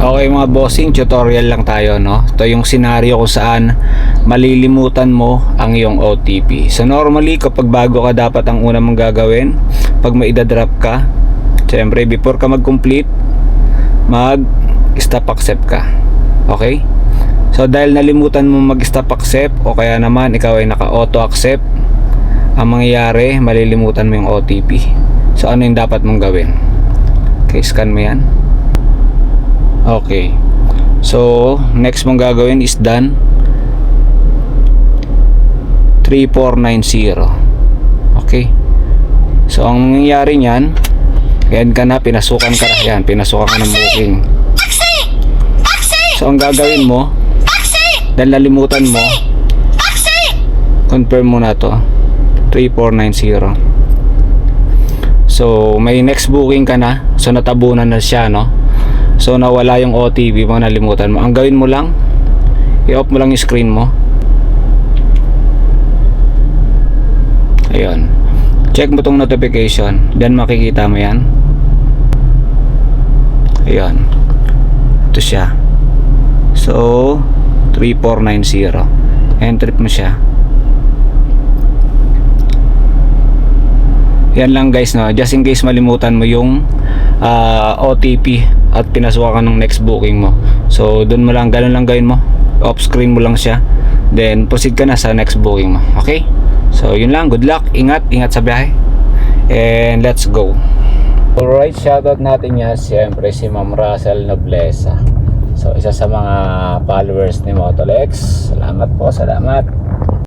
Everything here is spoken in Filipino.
Okay mga bossing, tutorial lang tayo, no? Ito yung scenario kung saan malilimutan mo ang iyong OTP. So normally kapag bago ka, dapat ang una mong gagawin pag may idadrop ka, syempre before ka mag-complete, mag stop accept ka. Okay? So dahil nalimutan mo mag stop accept o kaya naman ikaw ay naka auto accept, ang mangyayari malilimutan mo yung OTP. So ano yung dapat mong gawin? Okay, scan mo yan. Okay, so next mong gagawin is done 3490. Okay, so ang nangyayari nyan, yan ka na, pinasukan ka na yan, pinasukan ka ng booking. So ang gagawin mo, dahil nalimutan mo, confirm mo na to 3490. So may next booking ka na, so natabunan na siya, no? So nawala yung OTP mo, nalimutan mo. Ang gawin mo lang, i-off mo lang yung screen mo. Ayun, check mo tong notification, then makikita mo yan. Ayun, ito siya. So 3490, enter mo siya. Yan lang guys, no? Just in case malimutan mo yung OTP at pinasukan ka ng next booking mo. So dun mo lang, ganun lang gawin mo, off screen mo lang siya, then proceed ka na sa next booking mo. Okay, so yun lang, good luck, ingat sa biyahe, and let's go. Alright, shoutout natin yan siyempre si Ma'am Russell Nobleza. So isa sa mga followers ni Motolex. Salamat po, salamat.